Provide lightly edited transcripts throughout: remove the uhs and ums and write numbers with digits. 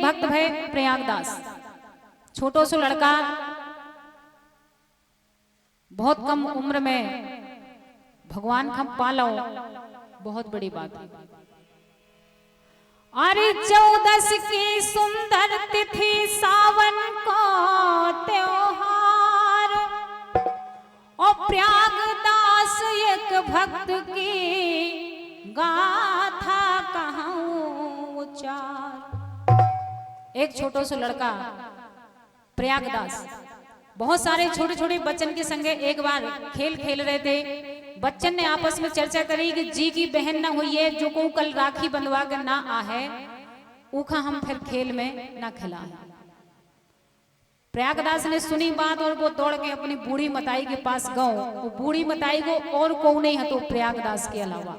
भक्त भय प्रयागदास, छोटो सो लड़का, बहुत कम उम्र में भगवान खम पालो, बहुत बड़ी बात है। अरे 14 की सुंदर तिथि सावन को त्योहार, और प्रयागदास एक भक्त की गाथा कहूं उचार। एक छोटो सा लड़का प्रयागदास बहुत सारे छोटे छोटे बच्चन के संगे एक बार खेल खेल रहे थे। बच्चन ने आपस में चर्चा करी कि जी की बहन ना हुई है, जो को कल राखी बंधवा कर ना आ है, ऊखा हम फिर खेल में ना खिला। प्रयागदास ने सुनी बात और वो दौड़ के अपनी बूढ़ी मताई के पास गौ। वो बूढ़ी मताई को और को नहीं है तो प्रयागदास के अलावा।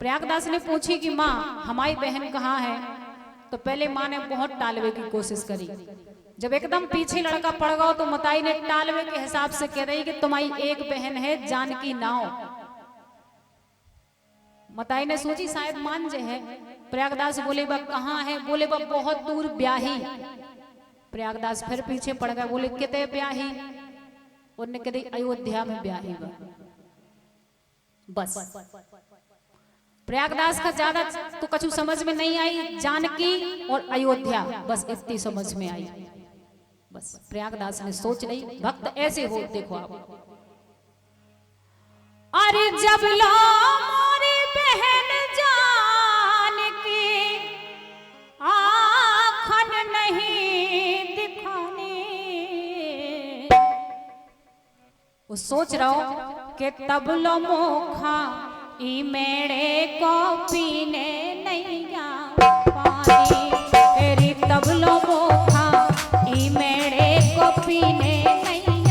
प्रयागदास ने पूछी कि माँ हमारी बहन कहाँ है? तो पहले माँ ने बहुत टालवे की कोशिश करी। जब एकदम पीछे लड़का पड़ गया तो मताई ने टालवे के हिसाब से कह रही कि तुम्हारी एक बहन है जानकी नाव। मताई ने सोची शायद मान जे है। प्रयागदास बोले बा कहाँ है? बोले बा बहुत दूर ब्याही। प्रयागदास फिर पीछे पड़ गए, बोले कितने ब्याही? उन्होंने कह दी अयोध्या में ब्याही बा। बस प्रयागदास का ज्यादा तो कछु समझ में नहीं आई, जानकी और अयोध्या बस इतनी समझ में आई। बस प्रयागदास ने सोच ली भक्त ऐसे हो। देखो आप, अरे जब लो मोरी बहन जानकी आँखन नहीं दिखाने, वो सोच रहा हो कि तब लो मोखा ई मेरे को पीने नहीं पानी, तेरी तब लो मोखा ई मेरे को पीने नहीं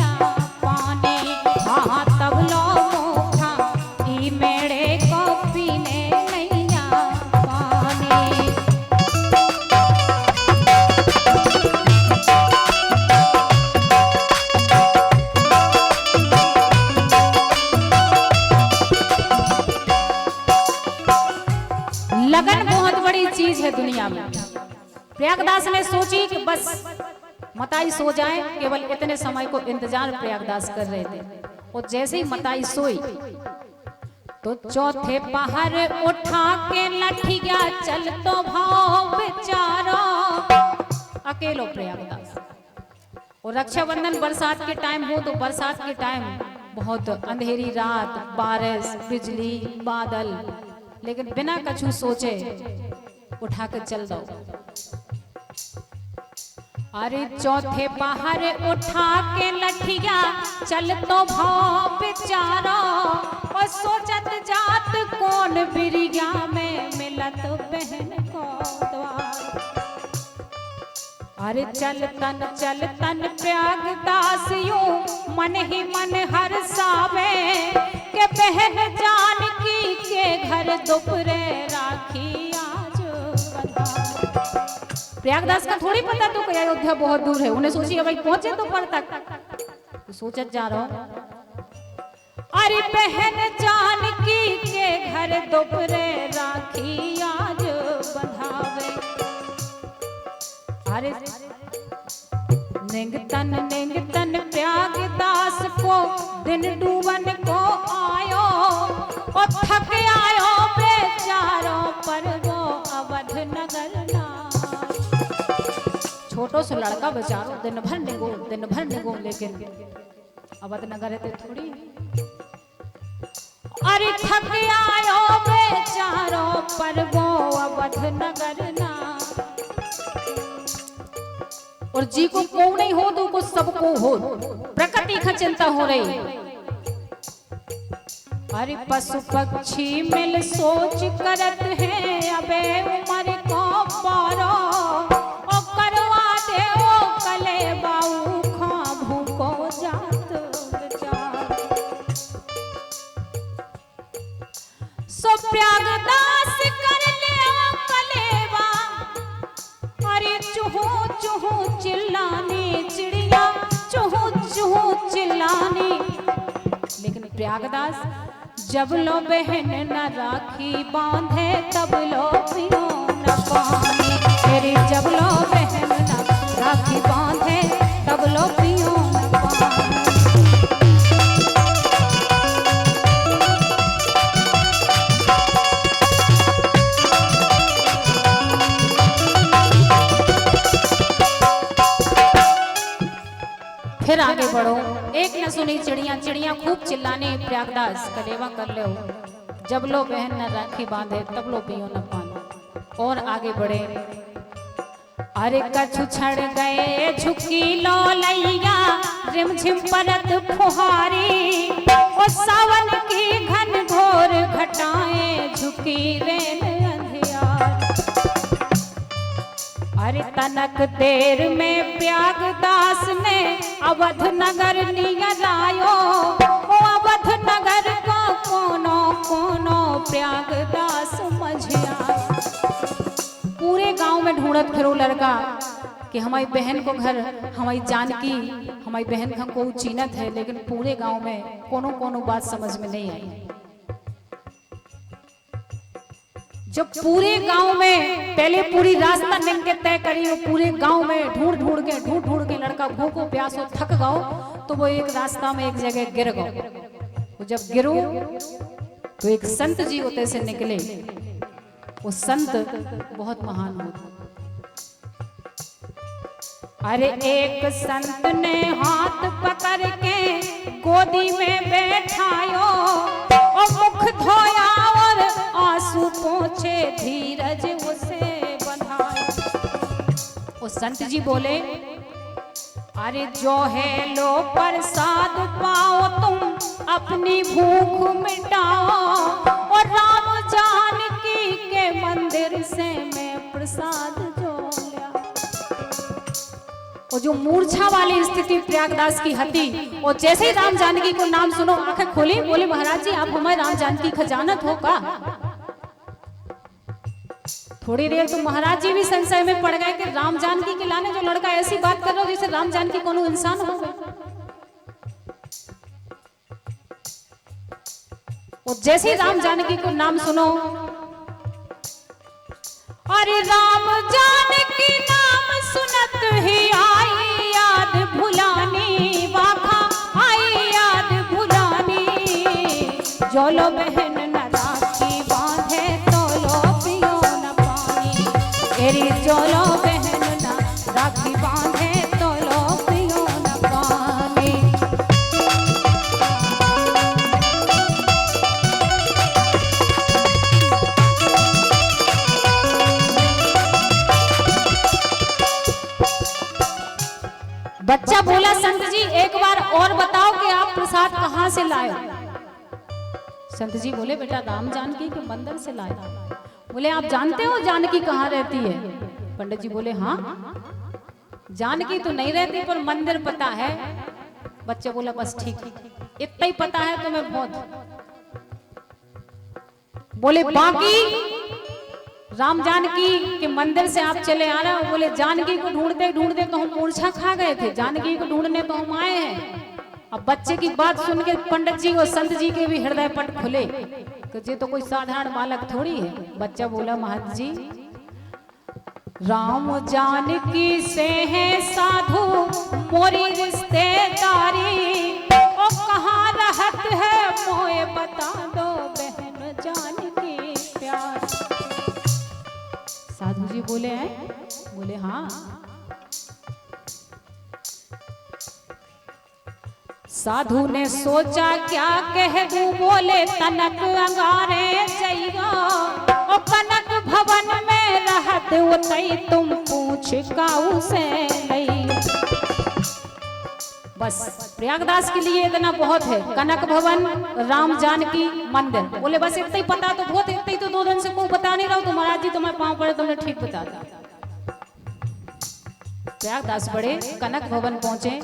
पानी। हाँ तब लो मोखा ई मेरे को पीने नहीं पानी। लगन बहुत बड़ी चीज है दुनिया में। प्रयागदास ने सोची कि बस मताई सो जाए, केवल इतने समय को इंतजार प्रयागदास कर रहे थे। और जैसे ही मताई सोई तो चौथे पहर उठा के लठिया चल तो भाव बेचारा अकेलो प्रयागदास। और रक्षाबंधन बरसात के टाइम हो तो बरसात के टाइम बहुत अंधेरी रात, बारिश, बिजली, बादल, लेकिन बिना कछु सोचे उठा के चल दो। अरे चौथे पहर उठा के लठिया चल तो भाव बेचारा, और सोचत जात कौन बिरिया में मिलत बहन को द्वार। अरे चल तन प्रयागदास यूं मन ही मन हर्षावे, के बहन जानकी के घर दोपहरे राखी आज बंधावे। प्रयागदास का थोड़ी पता तो कि अयोध्या बहुत दूर है। उन्हें सोची भाई पहुंचे तो पर तक, तो सोचत जा रहा हूं। अरे बहन जानकी के घर दोपहरे राखी आज बंधावे। अरे निंग तन प्रयागदास को दिन डूबन को आयो, और थक आयो बेचारों पर वो अवध नगर ना। छोटो सा लड़का बेचारो दिन भर निगो, लेकिन अवध नगर है थोड़ी। अरे थक आयो बेचारों पर वो अवध नगर ना। और जी को नहीं हो तो को सबको हो, प्रकृति का चिंता हो रही। अरे पशु पक्षी मिल सोच करत है, अबे उम्र को पारो, और करवा दे ओ कले बाऊ खाभू को जात बेचार। सो प्रयागदास कर ले कलेवा, अरे चूहू चूहू चिल्लानी चिड़िया, चूहू चूहू चिल्लानी। लेकिन प्रयागदास जब लो बहन न राखी बांधे, तब लो पियो न पानी। तेरी जब लो तोलो पियो न पानी। फिर आगे बढ़ो। एक न सुनी चिड़िया, चिड़िया खूब चिल्लाने प्रयागदास कलेवा कर ले हो। जब लो बहन न राखी बांधे तब लो पियो न पानी। और आगे बढ़े। अरे कछु छड़ गए झुकी लो लैया रिमझिम परत फुहारी। ओ सावन की घन घोर घटाएं झुकी रेल अंधियार। अरे तनक देर में प्रयागदास ने अवध नगर नियर आयो। ओ अवध नगर को कोनो कोनो प्रयागदास मझिया। पूरे गांव में ढूंढत फिरो लड़का कि हमारी बहन को घर, हमारी जानकी, हमारी बहन का को चीनत है, लेकिन पूरे गांव में कोनो कोनो बात समझ में नहीं आई। जब पूरे गांव में पहले पूरी रास्ता निकल के तय करी, वो पूरे गांव में ढूंढ ढूंढ के लड़का भूखो प्यासो थक गओ, तो वो एक रास्ता में एक जगह गिर गओ। वो जब गिरो तो एक संत जी होते से निकले। वो संत बहुत महान होते। अरे एक संत ने हाथ पकड़ के गोदी में बैठायो और मुख धोया और आंसू पोंछे धीरज उसे बंधायो। वो संत जी बोले, अरे जो है लो प्रसाद पाओ तुम अपनी भूख मिटाओ। और राम जानकी के मंदिर से मैं प्रसाद जो लिया। और जो मूर्छा वाली स्थिति प्रयागदास की हती, और जैसे ही राम जानकी को नाम सुनो आंखें खोली, बोले महाराज जी आप हमारे राम जानकी खजानत हो का? थोड़ी देर तो महाराज जी भी संशय में पड़ गए कि राम जानकी के लाने जो लड़का ऐसी बात कर रहा हो जैसे राम जानकी कोनो इंसान हो गए। और जैसे ही राम जानकी को नाम सुनो, अरे राम जानकी नाम सुनत ही आई याद भुलानी। वाखा आई याद भुलानी। जो लो बहन न राखी बांधे तो लो पियो न पानी। एरी जो लो बहन न राखी बांधे तो लो पियो न पानी। बच्चा बोला, संत जी एक बार और बताओ कि आप प्रसाद कहां से लाए? संत जी बोले, बेटा राम जानकी के मंदिर से लाए। बोले आप जानते हो जानकी कहाँ रहती है? पंडित जी बोले हाँ, जानकी तो नहीं रहती पर मंदिर पता है। बच्चा बोला बस ठीक, इतना ही पता है तुम्हें बहुत। बोले बाकी राम जानकी के मंदिर से आप चले आ रहे हो? बोले जानकी को ढूंढते ढूंढते तो हम मूर्छा खा गए थे, जानकी को ढूंढने तो हम आए हैं। अब बच्चे की बात सुन के पंडित जी और संत जी के भी हृदय पट खुले कि ये तो कोई साधारण बालक थोड़ी है। बच्चा बोला महाराज जी राम जानकी से है साधु मोरी रिश्तेदारी। ओ कहाँ रहत है मोए बता दो बहन जानकी प्यार। साधु जी बोले हैं? बोले हाँ। साधु ने सोचा क्या कह दूं, बोले तनक अंगारे जइया। ओ कनक भवन में रहत उतई तुम पूछ काऊ से नहीं। बस प्रयागदास के लिए इतना बहुत है। कनक भवन, राम जानकी मंदिर, बोले बस इतना ही पता तो बहुत, इतना ही तो 2 दिन से कोई बता नहीं रहा हूं। तो महाराज जी तुम्हें पांव पड़े तुमने ठीक बता दिया। प्रयागदास बड़े, कनक भवन पहुंचे।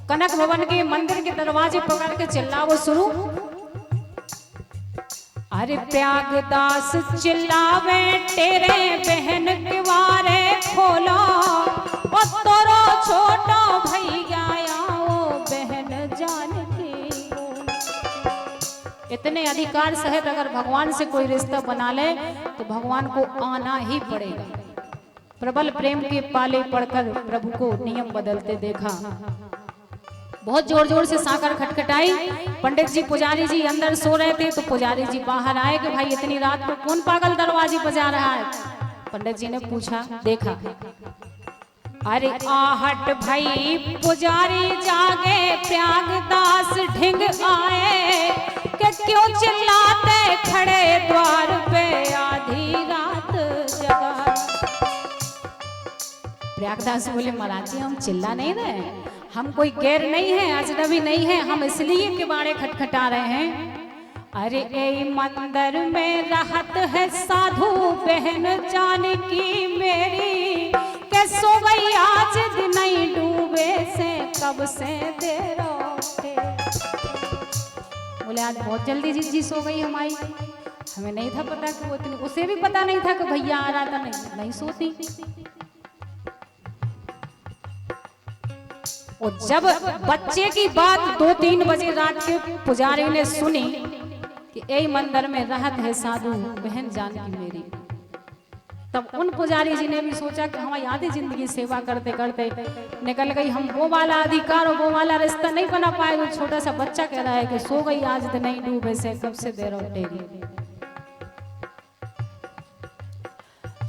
कनक भवन के मंदिर के दरवाजे पकड़ के चिल्लाओ शुरू। अरे प्रयागदास चिल्लावे तेरे बहन के वारे खोलो। ओ तोरो छोटो भैया आओ बहन जानकी। इतने अधिकार सहित अगर भगवान से कोई रिश्ता बना ले तो भगवान को आना ही पड़ेगा। प्रबल प्रेम के पाले पड़कर प्रभु को नियम बदलते देखा। बहुत जोर जोर से साकर खटखटाई। पंडित जी पुजारी जी अंदर सो रहे थे तो पुजारी जी बाहर आए कि भाई इतनी रात को कौन पागल दरवाजे बजा रहा है। पंडित जी ने पूछा, देखा, अरे आहट भाई पुजारी जागे प्रयागदास ढिंग आए कि क्यों चिल्लाते खड़े द्वार पे आधी रात जगा। प्रयागदास बोले, महाराज जी हम चिल्ला नहीं रहे, हम कोई गैर नहीं है, अजनबी नहीं है, हम इसलिए किवाड़े खटखटा रहे हैं। अरे ए मंदिर में रहत है साधु बहन जानकी मेरी, के सो गई आज दिन नहीं डूबे से कब से देर उठे। बोले आज बहुत जल्दी जी सो गई हमारी, हमें नहीं था पता कि वो इतनी, उसे भी पता नहीं था कि भैया आ रहा था, नहीं सोती। और जब बच्चे की बात 2-3 बजे रात के पुजारी ने सुनी कि ए मंदिर में रहत है साधु बहन जानकी मेरी, तब उन पुजारी जी ने भी सोचा कि हमारी आधी जिंदगी सेवा करते करते निकल गई, हम वो वाला अधिकार और वो वाला रिश्ता नहीं बना पाए जो छोटा सा बच्चा कह रहा है कि सो गई आज तो नहीं डूबे से कब से देर उठेगी।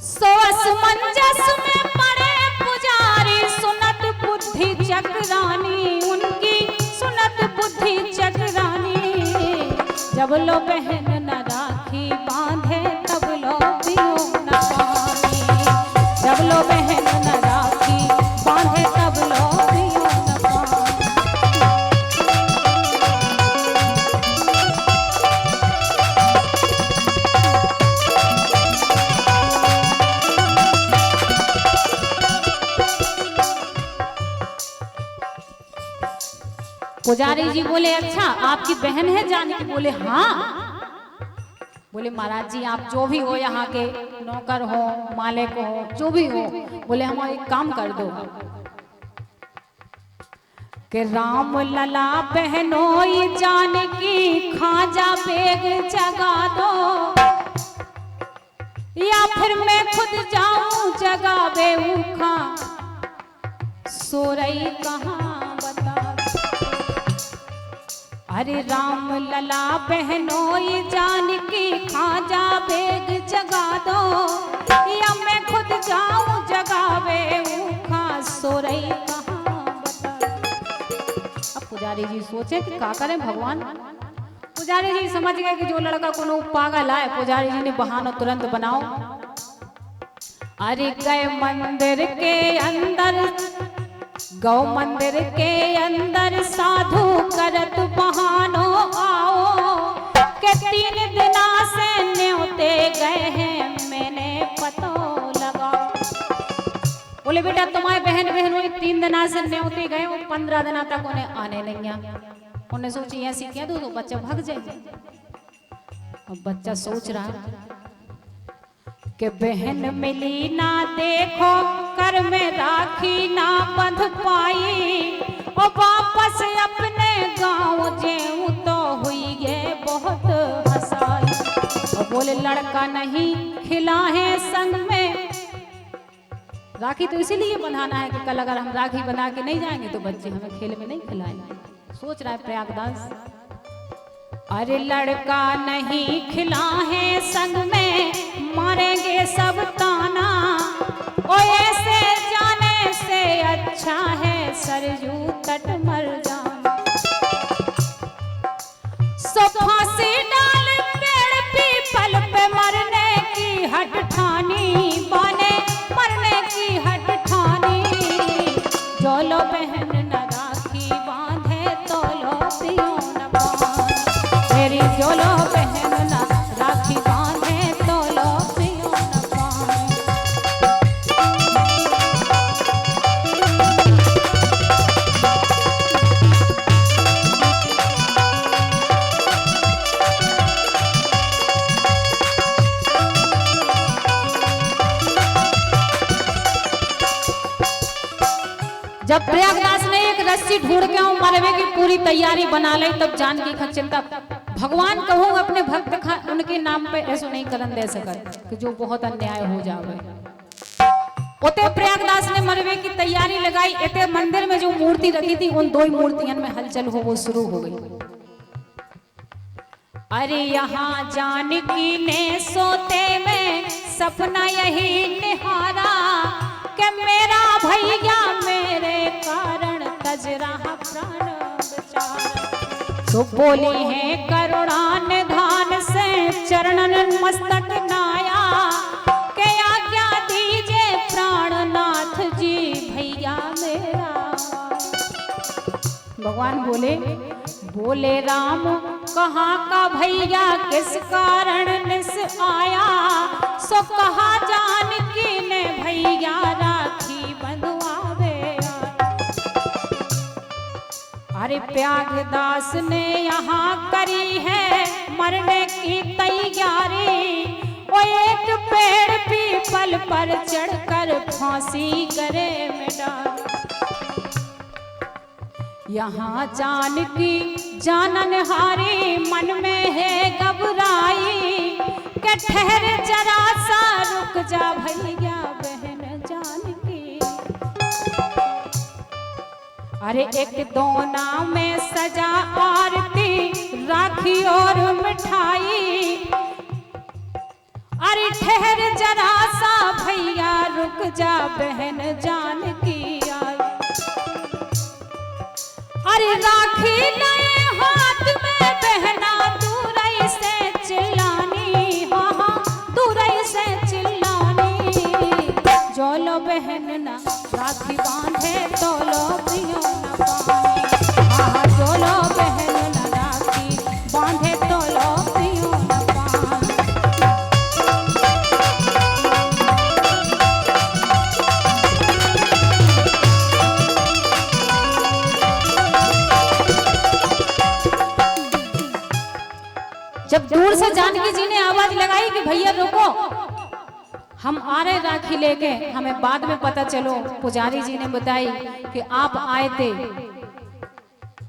सोस मंजस में पड़े पुजारी सुनत बुद्धि चक्रानी, उनकी सुनत बुद्धि चक्रानी। जब लो बहन न राखी बांधे तब लो पियो न पानी, जब लो बहन न राखी बांधे तब लो पियो न पानी। पुजारी जी बोले, अच्छा आपकी बहन है जानकी? बोले हाँ। बोले महाराज जी आप जो भी हो, यहाँ के नौकर हो मालिक हो जो भी हो, बोले हम एक काम कर दो कि राम लला बहनोई जानकी खाजा बेग जगा दो, या फिर मैं खुद जाऊं जगावे उखा सो रही कहाँ बता। अरे राम लला बहनोई जानकी खाजा बेग जगा दो, या मैं खुद जाऊं जगावे उखा सो रही कहाँ बता। अब पुजारी जी सोचे कि क्या करें भगवान। पुजारी जी समझ गए कि जो लड़का कोनो पागल है, पुजारी जी ने बहाना तुरंत बनाओ। अरे गए मंदिर के अंदर, गौ मंदिर के अंदर साधु करत बहानो आओ, के 3 दिना से न्योते गए हैं मैंने पतो लगाओ। बोले बेटा तुम्हारे बहन हुई 3 दिना से न्योते गए, वो 15 दिना तक उन्हें आने नहीं आया। उन्हें सोची ऐसी कह दो तो बच्चा भाग जाए। अब बच्चा सोच रहा कि बहन मिली ना देखो कर में राखी ना बंध पाई, और वापस अपने गांव जेऊ तो हुई ये बहुत हंसाई। और बोले लड़का नहीं खिला है संग में, राखी तो इसीलिए बंधाना है कि कल अगर हम राखी बना के नहीं जाएंगे तो बच्चे हमें खेल में नहीं खिलाएंगे। सोच रहा है प्रयागदास। अरे लड़का नहीं खिला है संग में मारेंगे सब ताना, ओ ऐसे जाने से अच्छा है सरयू तट मर जाना। सो फांसी डाल पेड़ पीपल पे मरने की हट ठानी, बने मरने की हट ठानी। जो लो बहन न राखी बांधे तो लो पियो न पानी, मेरी जो लो बहन न राखी बांधे तो लो पियो न पानी। जब प्रयागराज ने एक रस्सी ढूंढ के मरवे की पूरी तैयारी बना ली, तब जानकी का चिंता भगवान कहूँ अपने भक्त उनके नाम पे ऐसा नहीं करन दे सकत कि जो बहुत अन्याय हो जावे। उते प्रयागदास ने मरवे की तैयारी लगाई। इते मंदिर में जो मूर्ति रखी थी उन 2 मूर्तियों में हलचल हो वो शुरू हो गई। अरे यहाँ जानकी ने सोते में सपना यही निहारा कि मेरा भैया मेरे कारण तज रहा प्राण बेचारा। तो बोली है करुणा निधान से चरणन मस्तक नाया के आज्ञा दीजिए प्राणनाथ जी भैया मेरा। भगवान बोले राम कहाँ का भैया किस कारण निस आया, सो कहा जानकी ने भैया राखी बंधवावे। अरे प्रयागदास ने यहाँ करी है मरने की तैयारी, वो एक पेड़ पीपल पर चढ़कर फांसी करे में डाल। यहाँ जानकी जानन हारी मन में है घबराई के ठहर जरा सा रुक जा भैया बहन जानकी। अरे एक दोना में सजा आरती राखी और मिठाई, अरे ठहर जरा सा भैया रुक जा बहन जानकी। अरे राखी नए हाथ में बहना दूरई से चिल्लानी, हाँ दूरई से चिल्लानी। जो लो बहन ना राखी बांधे तो लो पियो न पानी, हाँ जो लो बहन ना राखी बांधे तो लो पियो न पानी। जब दूर से जानकी जी ने आवाज लगाई कि भैया रुको, हम आ रहे राखी लेके। हमें बाद में पता चलो पुजारी जी ने बताई कि आप आए थे।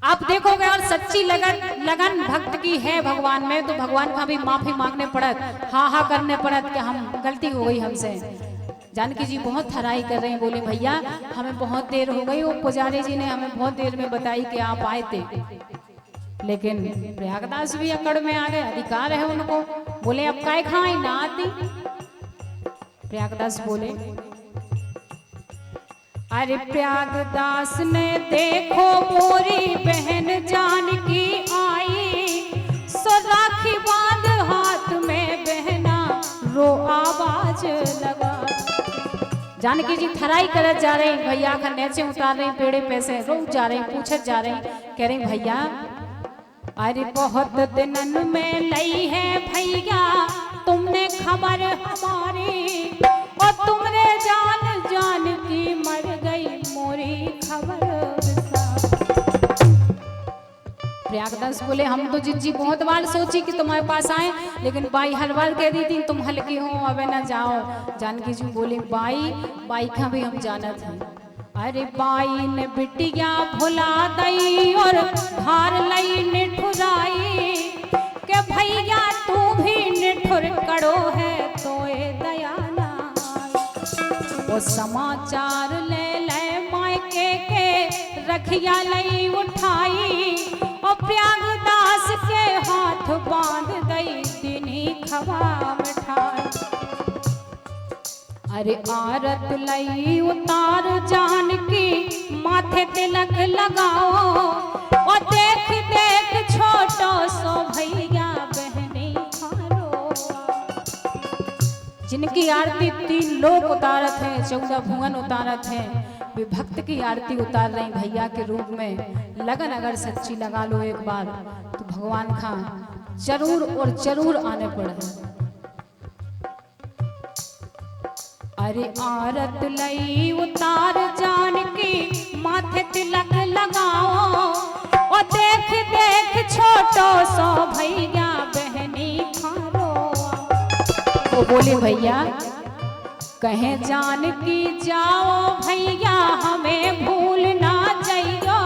आप देखोगे और सच्ची लगन भक्त की है भगवान में, तो भगवान का भी माफी मांगने पड़त, हा करने पड़त कि हम गलती हो गई हमसे। जानकी जी बहुत थराई कर रहे हैं, बोले भैया हमें बहुत देर हो गई। वो पुजारी जी ने हमें बहुत देर में बताई कि आप आए थे, लेकिन प्रयागदास भी अकड़ में आ गए। अधिकार है उनको, बोले अब काय खाए ना आती। प्रयागदास बोले अरे प्रयागदास ने देखो मोरी बहन जानकी आई, सो राखी बांध हाथ में बहना रो आवाज लगा। जानकी जी थराई करत जा रहे, भैया का नीचे उतार रहे पेड़े पे से, रुक जा रहे, पूछत जा रहे, कह रहे भैया अरे बहुत दिनन में लई है भैया तुमने खबर हमारी, और तुमने जान की मर गई मोरी खबर। प्रयागदास बोले हम तो जिज्जी बहुत बार सोची कि तुम्हारे पास आए, लेकिन बाई हर बार कह दी थी तुम हल्की हो अब न जाओ। जानकी जी बोले बाई का भी हम जानत हैं। अरे बाई ने बिटिया भुला दई और धार लई निठुराई, के भैया तू भी निठुर कड़ो है तो ए दयाना। वो समाचार ले मायके के रखिया लई उठाई, और प्रयागदास के हाथ बांध दई दिनी खवा मिठाई। अरे आरत लई उतार जानकी माथे तिलक लगाओ, और देख देख छोटो सो भैया बहनी खारो। जिनकी आरती 3 लोक उतारत है, 14 भुवन उतारत है, वे भक्त की आरती उतार रही भैया के रूप में। लगन अगर सच्ची लगा लो एक बार तो भगवान का जरूर और जरूर आने पड़े। अरे आरत लई उतार जानकी माथे तिलक लगाओ, और देख देख छोटो सो भैया बहनी खारो। वो बोले भैया कहे जानकी जाओ भैया हमें भूल ना जाइयो,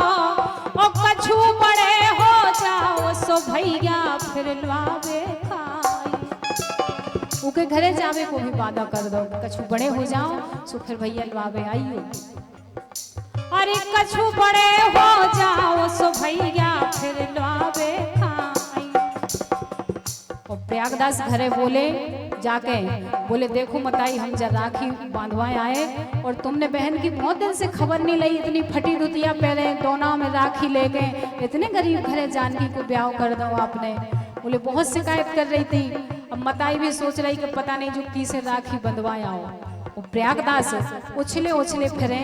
और कछु बड़े हो जाओ सो भैया फिर लावे खाई। उके घरे जावे को भी वादा कर दो, कछु बड़े हो जाओ सो फिर भैया लवावे आइयो। अरे कछु बड़े हो जाओ सो भैया फिर लवावे आई। और प्रयागदास घरे बोले जाके, बोले देखो मताई हम जब राखी बांधवाए आए और तुमने बहन की बहुत दिन से खबर नहीं ली, इतनी फटी धुतिया पहले दोना में राखी ले गए, इतने गरीब घरे जानकी को ब्याह कर दो आपने। बोले बहुत शिकायत कर रही थी, अब मताई भी सोच रही कि पता नहीं जो की से राखी बंधवाए आओ। वो प्रयागदास उछले उछले फिरे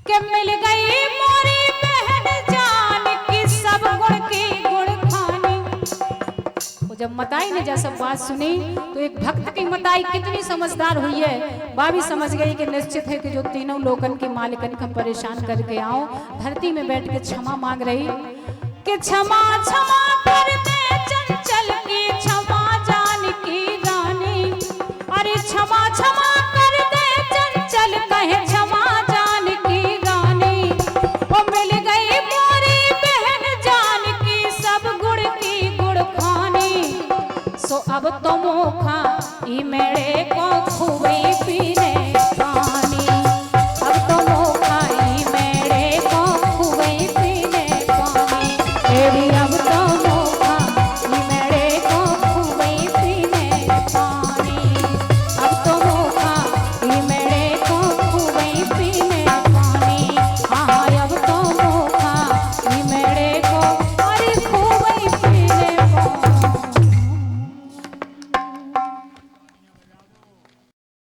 कि मिल गई मोरी बहन जान की सब गुण की गुण खानी। जब मताई ने जैसा बात सुनी तो एक भक्त की मताई कितनी समझदार हुई है, वह भी समझ गई कि निश्चित है कि जो तीनों लोकन के मालिकन को परेशान करके आओ। धरती में बैठ के क्षमा मांग रही कि क्षमा क्षमा कर दे चंचल की क्षमा जान की रानी। अरे क्षमा क्षमा कर दे चंचल कहे क्षमा जान की रानी। वो मिल गई मोरी बहन जान की सब गुण की गुण खानी। सो अब तो मोखा ई मेरे को खुबी पीने